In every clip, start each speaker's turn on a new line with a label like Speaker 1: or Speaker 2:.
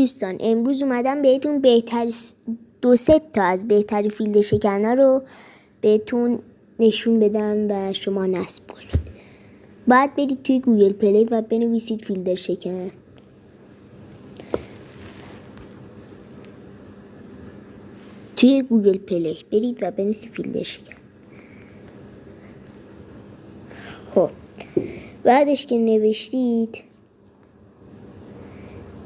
Speaker 1: دوستان، امروز اومدم بهتون دو سه تا از بهترین فیلد شکن‌ها رو بهتون نشون بدم و شما نصب کنید. باید برید توی گوگل پلی و بنویسید فیلتر شکن. توی گوگل پلی برید و بنویسید فیلتر شکن. خب بعدش که نوشتید،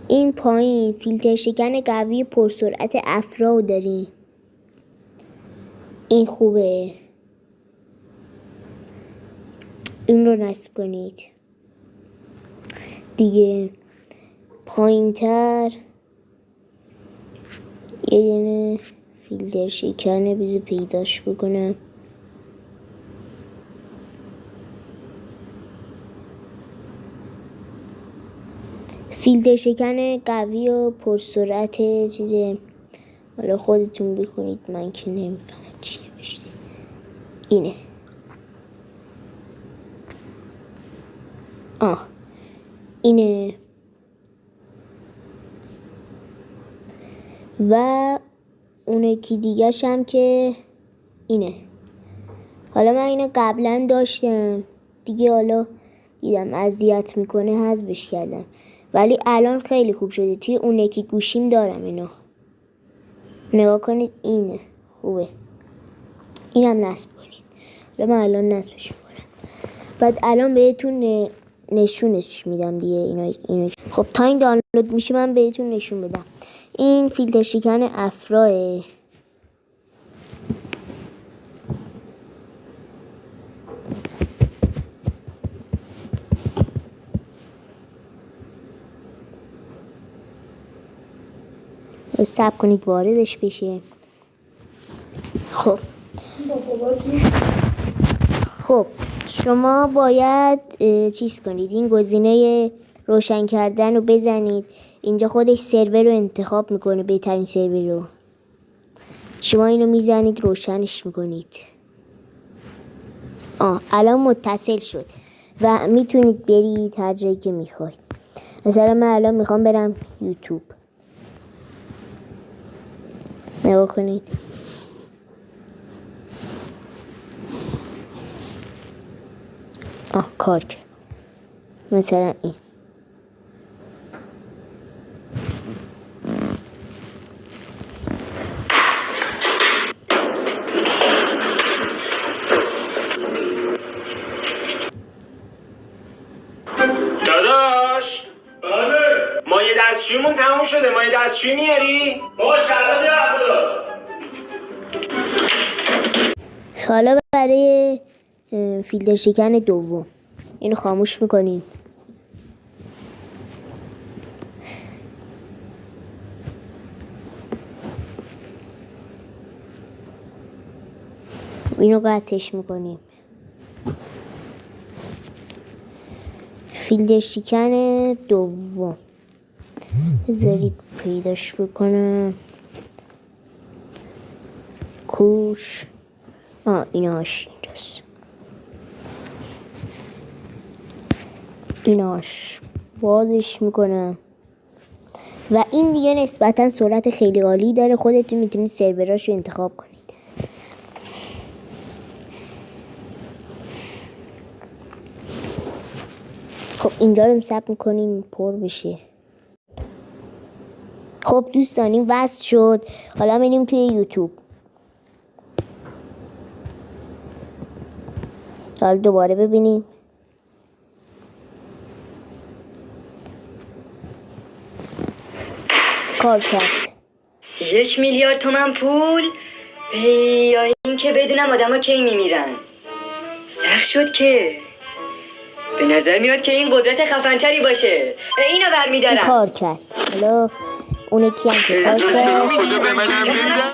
Speaker 1: این پایین فیلتر شکن قوی پرسرعت افرا داریم. این خوبه، این رو نصب کنید. دیگه پایین تر یه دونه فیلتر شکنه، بذار پیداش بکنم. فیلتر شکن قوی و پرسرعت چیزه، حالا خودتون بکنید، من که نمیفهمم چی نوشته. اینه. اینه. و اون یکی دیگه‌ش هم که اینه. حالا من اینو قبلا داشتم دیگه، حالا دیدم اذیت میکنه حذفش کردم، ولی الان خیلی خوب شده. توی اون یکی گوشیم دارم اینو، نگاه کنید. اینه خوبه، اینم نصب کنید. حالا من الان نصبش میکنم، بعد الان بهتون نشونش میدم دیگه. اینو خب تا این دانلود میشه من بهتون نشون بدم. این فیلتر شکن افراه. صبر کنید واردش بشه. خب شما باید چیز کنید، این گزینه روشن کردن رو بزنید. اینجا خودش سرور رو انتخاب میکنه، بهترین سرور رو. شما اینو میزنید، روشنش میکنید. الان متصل شد و میتونید برید هر جایی که میخواید. مثلا من الان میخوام برم یوتیوب. نگاه کنید. کار کرد. مثلا این.
Speaker 2: داداش،
Speaker 3: بله.
Speaker 2: مایه دستشویمون تموم شده، مایه دستشویی میاری؟
Speaker 3: باش الان میارم داداش.
Speaker 1: حالا برای فیلتر شکن دوم اینو خاموش میکنیم. اینو قطعش میکنیم. فیلتر شکن دوم بذارید پیداش بکنم. کوش ایناش اینجاست. ایناش بازش میکنم. و این دیگه نسبتا سرعت خیلی عالی داره. خودتون میتونید سروراشو انتخاب کنید. خب اینجا رو ثبت میکنیم پر بشه. خب دوستان این وصل شد. حالا میریم توی یوتیوب. حالا دوباره ببینیم. کار کرد.
Speaker 4: 1 میلیارد تومن پول؟ یا این که بدونم آدم ها کی میمیرن. سخت شد که به نظر میاد که این قدرت خفنتری باشه. اینو برمیدارم.
Speaker 1: کار کرد. حالا اون یکی هم که کار کرد.